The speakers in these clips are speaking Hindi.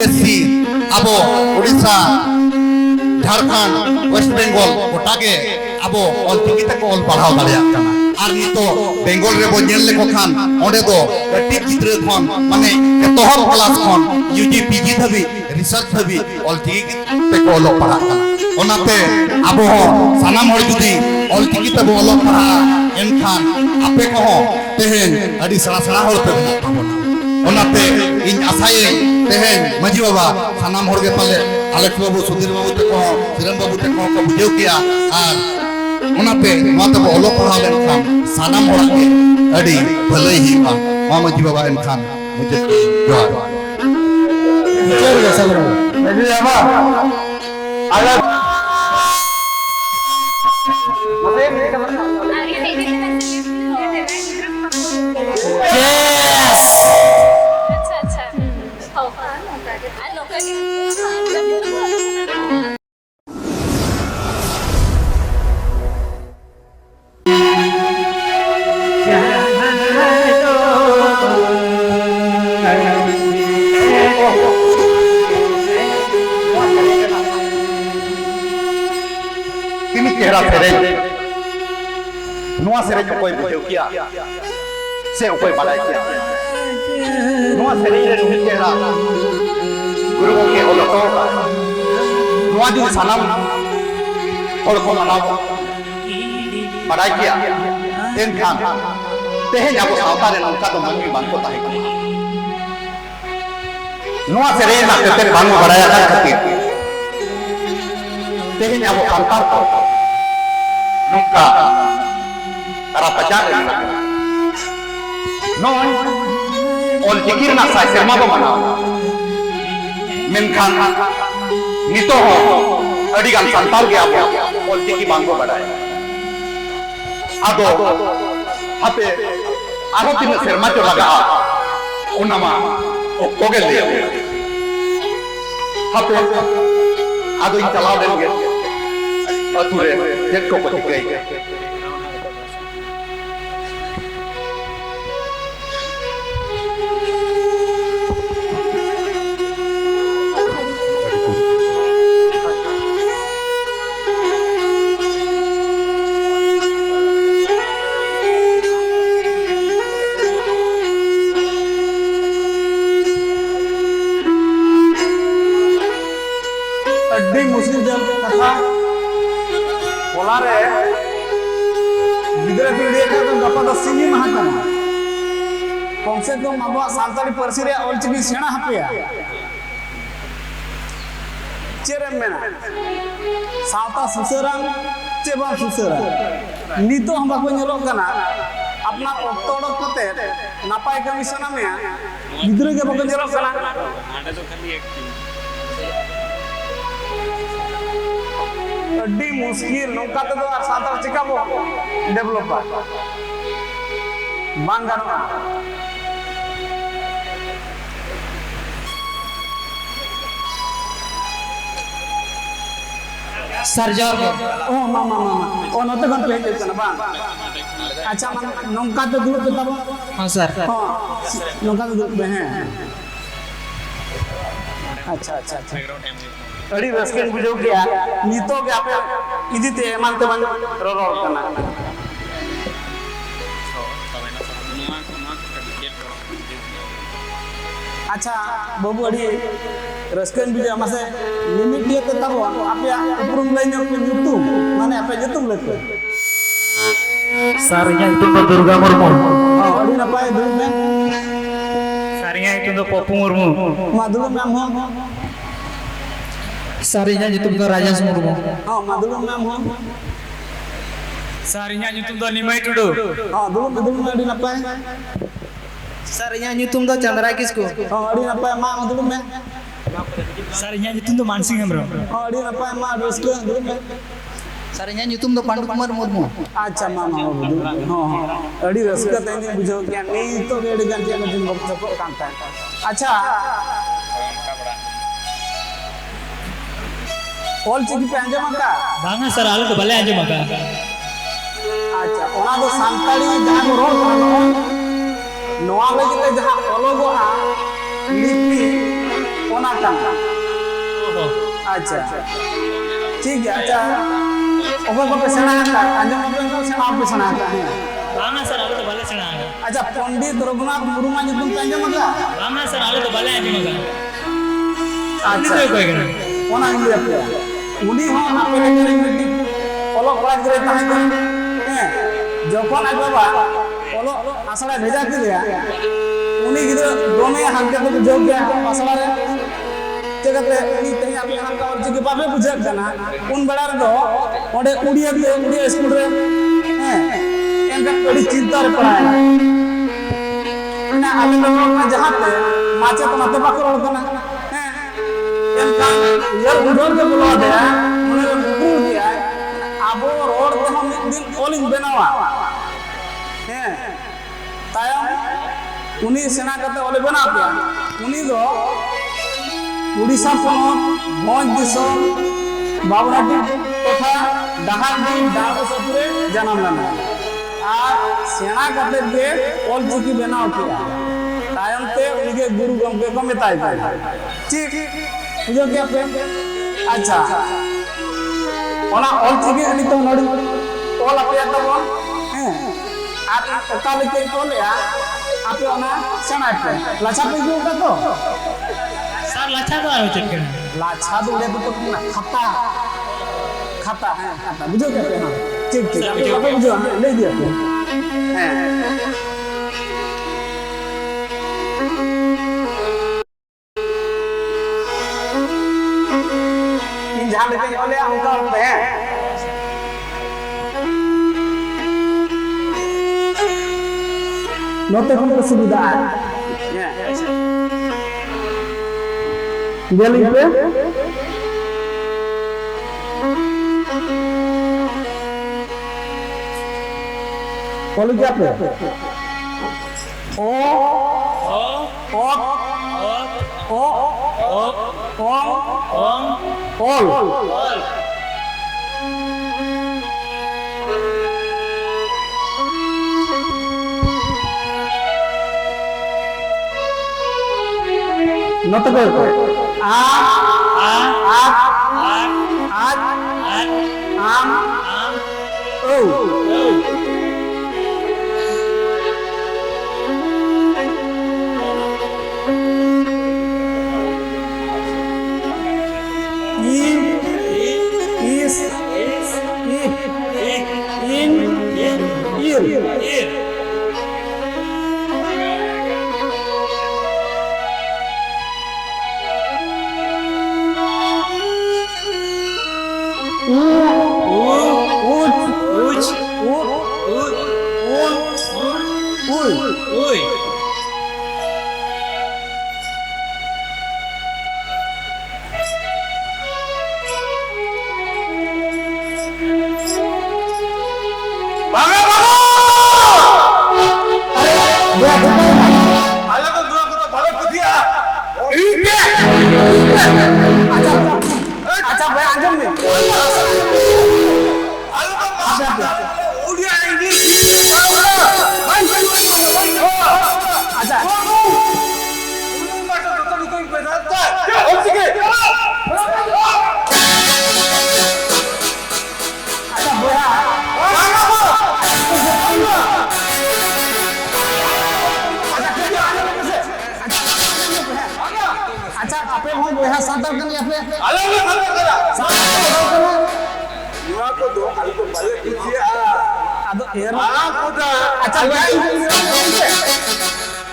अब उड़ीसा झारखंड वेस्ट बेंगल गोटागे अब अलचिकी तक ऑल पढ़ाव दाड़ियागना और नितो बेंगल रे बो नेल लेको खान ओंडे दो कटी गिद्रे खन माने एतोहर क्लास खन यूजी पीजी धबी रिसर्च धबी अलचिकी पे को लो पढ़ागना ओनाते अब सानाम हर जुदी अलचिकी ते बो लो पढ़ा एनखान आपे को तेहेन अडी सड़ा सड़ा हर पे बना ओनाते इन आशाये तेहेन माजी बाबा सानाम हर गे पाले आलेक्स बाबू सुधीर बाबू ते को सिरन बाबू ते को बुझेव किया और ओनाते माते बो ओलो पढ़ा लेन खान सानाम हर के अडी भले ही बा माजी बाबा एनखान मुझे जोहार चल गया सब माजी बाबा अलग नुआ सेरेज कोई बुझेव किया से कोई बालाय किया नुआ सेरेज रे नुही चेहरा गुरु के ओलतो नुआ दिन सानाम और को मनाव बालाय किया तेन खान तेहे जाबो सावता रे नौका तो मनमी बांको ताहे नुआ सेरेज ना तेन बांगो बाराया का खातिर तेहे जाबो अंतर को नौका तारा पचार नॉन और जिकिर ना साय शर्मा बो मना मेनखान नितो हो अड़ी गान संताल के आप और जिकी बांगो बढ़ाए आदो हापे आरो तीन शर्मा जो लगा उनमा ओ कोगे ले हापे आदो इन चलाव देंगे अतुरे जेट को पति गई मुस्लिम जल कथा बोलारे गिदरा पीढ़ी का तो गपा द सिंगी महाकना कम से कम अब सानताली परसी रे अलचिकी सेना हपिया चेरे मेना सावता सुसरान चेबा सुसरा नितो हम बाको नेलो कना अपना ओक्तोडो कते नापाय कमिशना में गिदरा के बाको नेलो कना आडे तो खाली एक अड्डी मुश्किल नौका तो आर सातार चिकाबो डेवलपर बांगाना सरजर ओ मामा ओ नते गन पे हेजना बा अच्छा मन नौका तो दूर के तब हां सर हां नौका तो दूर पे हैं अच्छा अड़ी रस्केन बुझो गया नीतो के आपे इदिते एमानते मन रोरोर कना अच्छा बाबू अड़ी रस्केन बुझो हमसे लिमिट लिए तो तब आपे उपरुम लाइन में यूट्यूब माने आपे यूट्यूब लेते सारिया itu दुर्गा मुर्मू अड़ी ना पाए दूर में सारिया itu पप्पू मुर्मू माधुर मैम हो सारिया itu राजेश मुर्मू हां माधुर मैम हो सारिया itu निमाई टुडू हां दूर में अड़ी ना पाए सारिया itu चंद्रा किसको हां अड़ी ना पाए मां दूर में सारिया itu मानसिंह हेम्ब्रो हां अड़ी ना पाए मां रस्के दूर में सारिया itu पांडु कुमार मुर्मू अच्छा मामा हां हां अड़ी रस्का तैन बुझो क्या नहीं तो गेड गान के दिन बक कांता अच्छा ऑल चिकी पे अंजमा का बांगा सर आले तो भले अंजमा का अच्छा ओना दो सांताली जहां को रोल करनो नोआ लगे जहां अलगोआ लिपि ओना काना अच्छा ठीक है अच्छा ओके को पे सेना का अंजम को सेना पे सेना का है बांगा सर आले तो भले सेना आगा अच्छा पंडित रघुनाथ मुर्मू nyutum पे अंजम का बांगा सर आले तो भले आजम का अच्छा कोई करा ओना इंगे पे उनी हो आपे लेके मिट्टी ओलो कड़ा करे ताहे को हैं जखन आज बाबा ओलो आसड़ा भेजा के दिया उनी गिदरा दोने हांके को जोग गया आसड़ा रे जगते उनी तही आपे हांका और जगे बाबे बुझा जाना उन बड़ा रे दो ओडे उड़िया स्कूल रे हैं एनका बड़ी चिंता रे पड़ा है ना आले लोग जहां पे माचे तो माते बाको रोड करना हैं एनका यार उधर के बुला दे उन्हें बुकू दिया आबो रोड तो हम एक दिन ओलिंग बनावा हैं तायम उनी सेना करते ओले बना दिया उनी दो उड़ीसा पोनोत भोज दिसोम बाबुराटी तथा डाहारडी डाको सपुरे जन्म लेना और सेना करते के ओल चुकी बनाव किया तायम ते उनके गुरु गमके को मिताई था ठीक बुझो क्या पे अच्छा ओना ओल चुकी अनी तो नडी ओल अपया तो बोल हैं আর ওকালকে বলে আপনি ওনা সেনা पे लाछा पे जो का तो सर लाछा तो आयो चटकन लाछा तो उड़े तो ना खाता खाता है खाता बुझो क्या पे हां ठीक ठीक आप बुझो ले दिया हैं इन जहां लेके ओले अंकल पे नोते हम को सुविधा है दिल्ली पे कॉलेज पे ओ ओ ओ ओ ओ नत को आ आम ओ अच्छा भाई आजम में अच्छा अच्छा आपे हो बोया सादर कनी आपे अलग करा युवा को दो अलग भले कीजिए आदो एयर खुदा अच्छा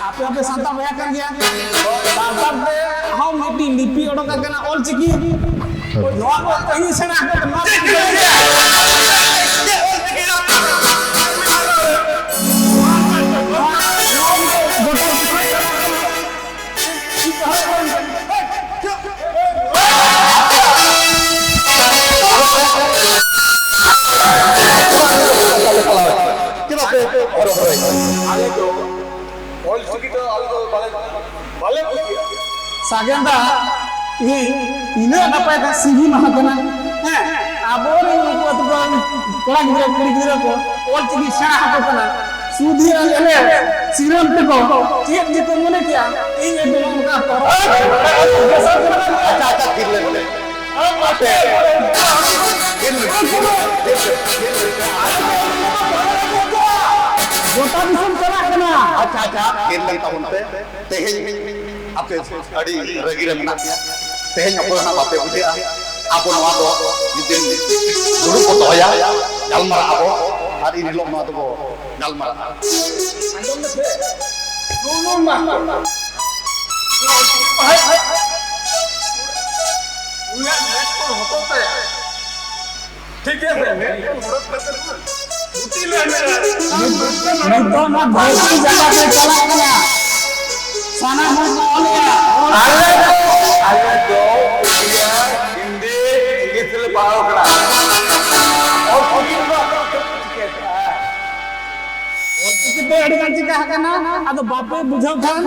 आपे आपे सांता बोया कर गया सांता पे हम मिट्टी लिपि ओडो का केना ऑल चिकी नो को कहीं से ना सागेंदा ये इने नपाय का सीवी महा कना हैं आबो रे को तो कोड़ा गिरे कुड़ी गिरे को ओल चिकी सेना हाको कना सुधी आले सिरम पे को चेक जी को मने क्या इन ये दोनों का करो अच्छा अच्छा फिर ले गोटा दिसम चला कना अच्छा अच्छा फिर ले तब उनपे तेहें आपे अड़ी रगी रे मना तेहें अपन ना बापे बुझे आपो नवा दो दिन दुरु को दोया galmar abo hari ini lo mau tuh galmar दोनों मा ठीक है तो ना भौती जगह पे चला गया साना मन ada dia Hindi Inggris le pahal kena कितने अड़गन चिका कना अद बापे बुझाव खान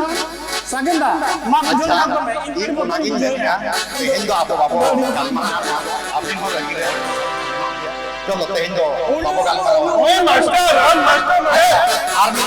सगेंदा मा बुझाव अच्छा खान में ini pun lagi nih ya teheं do abo babo galmar abin ho lagi re चलो teheं do babo galmar ओए मास्टर हम मास्टर है army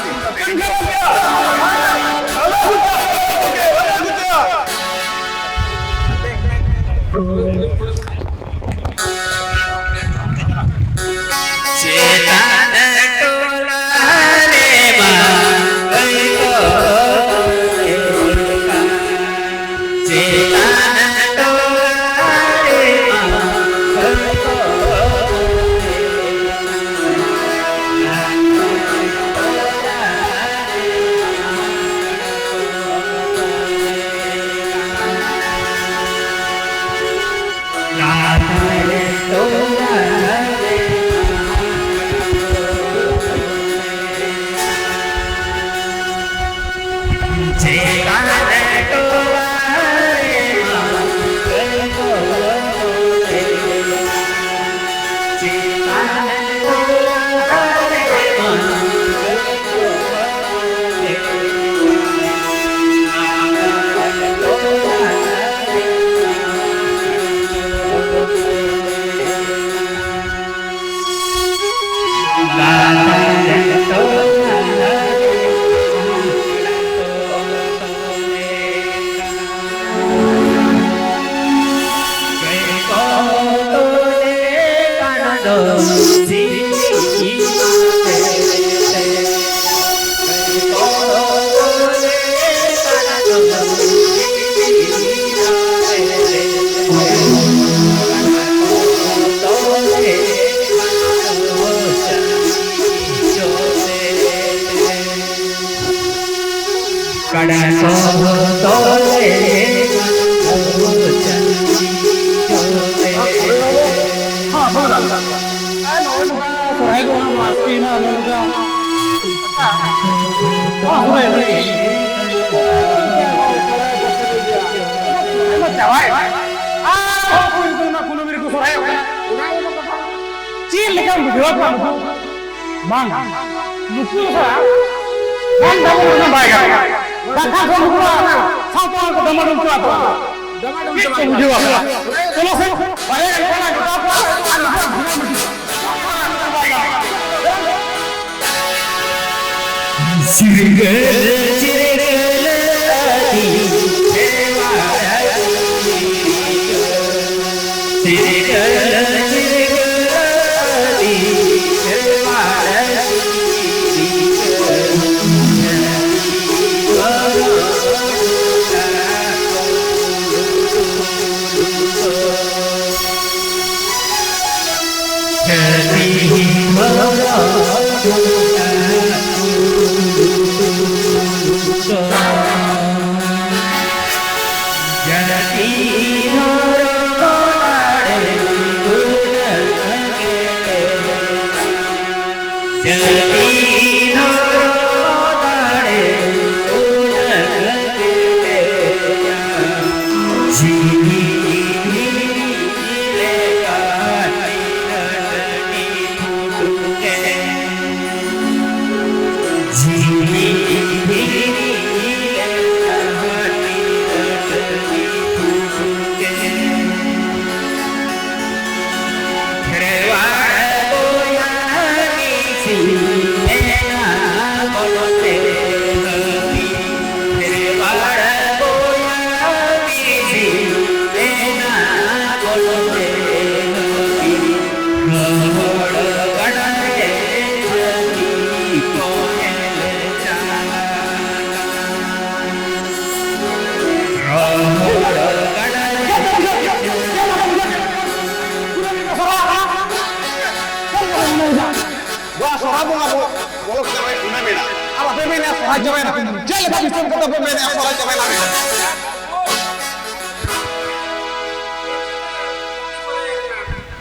चाहे ना चल का विषम को तो मैंने सोरा चाहे ना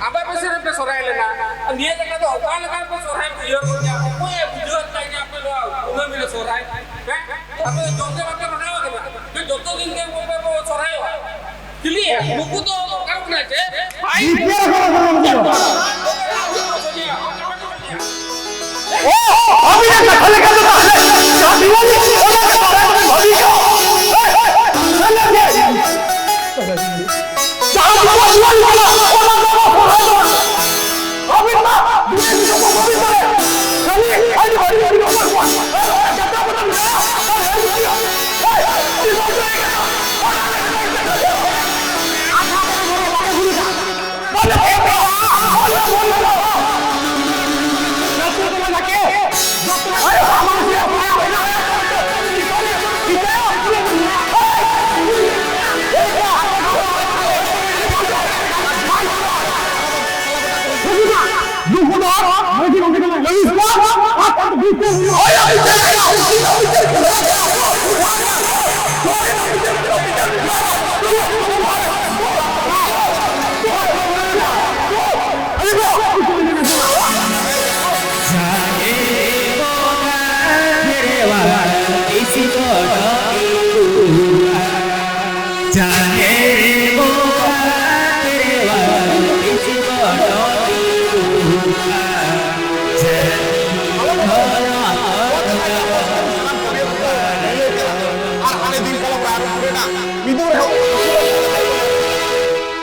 apa besar pe sorai lena dia jaga to kan kan pe sorai yo ya ko e bujo ta ya pe lo una mile sorai apa jonte bakke mana ke ke joto din ke ko pe sorai wa clear buku to kan na che bhai ओ अभी ना खले कर दो शादी वाली ओना के बारे में भाभी का चले गए शादी वाली वाला ओना अभी ना दूसरे को भाभी करे चली हरी हरी हरी ओना को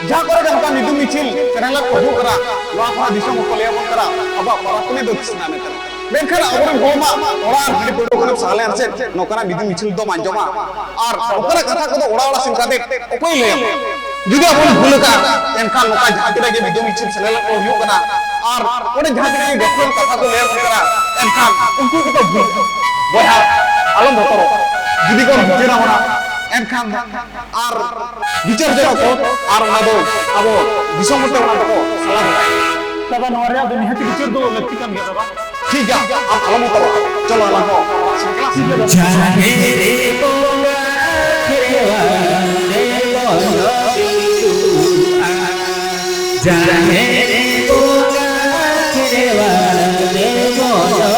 जटा बता निदु मिचिल चैनल को करा लाफा दिशा को ले अपन करा अब परतने दो किसना में करा बेनखर और होमा ओरा हडी पडो को साले अरसे नोकरा निदु मिचिल दो मांजमा और ओकरा कथा को ओड़ा ओड़ा सिंका दे ओपई ले जुदि अपन भूल का एनका नोका झाके के निदु मिचिल चैनल को हो करा और ओने झाके के गठन कथा को ले करा एनका उनको को भूल बोया आलम भतरो जुदि को बुझेना होना एनखान आर विचार जरा को आर ना दो अब दिसम मते ना को सलाह तब नवरिया दो निहति विचार दो लक्ति कम गया बाबा ठीक है आप आलम करो चलो आलम को जाने रे बोला केवा रे बोला जाने रे बोला केवा रे बोला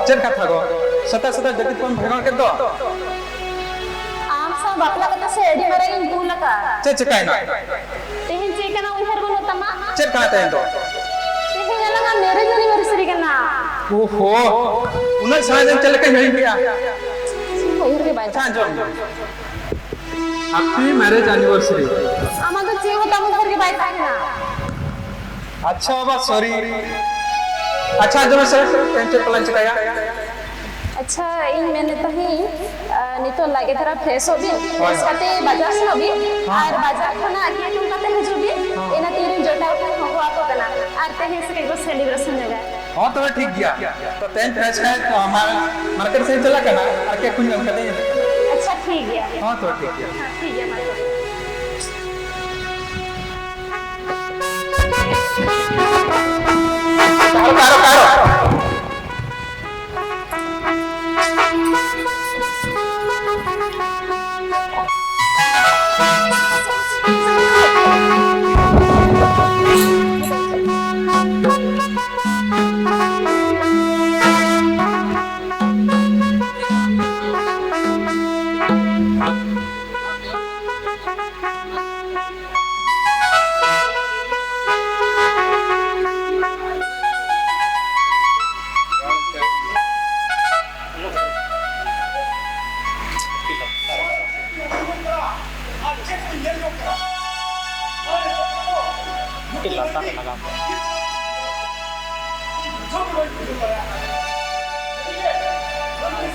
चेन कथा गो सता सता जगत पन भगवान के दो आम सा बापला कता से एडी मरे इन भूल का चे चकाय ना तेहिन चे कना उहर बनो तमा चेन कहा तय दो तेहिन लगा मैरिज एनिवर्सरी कना ओहो उन्हें साजन चल के नहीं गया उहर के बाय सांजो हैप्पी मैरिज एनिवर्सरी आमा तो चे होता उहर के बाय ना अच्छा बाबा सॉरी अच्छा जो सर टेंशन प्लान चलाया अच्छा इन मैंने तो ही नितो लागे थरा फ्रेश होबी फ्रेश काते बाजार से होबी और बाजार खाना आके तुम काते हजोबी एना तीन जोटा उठा हो आपको कना और तहे से केगो सेलिब्रेशन होगा हां तो ठीक गया तो टेंट फ्रेश का तो हमारा मार्केट से चला कना आके कुछ हम कदे अच्छा ठीक गया हां तो ठीक गया हां ठीक है माता कारो कारो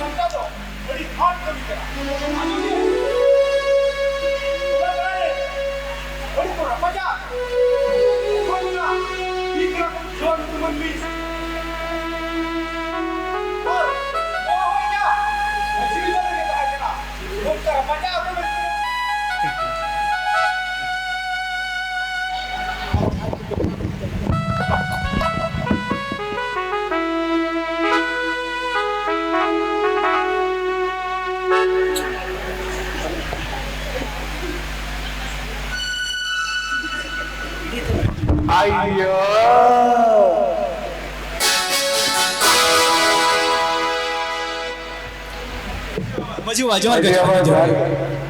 समझा दो बड़ी हॉट कमी करा बड़ी पूरा मजा कोई ना इतना जोर तुम भी और वो हो गया मछली लगे तो है ना वो कर मजा तुम Ayo. मजी वाजवा Ayo,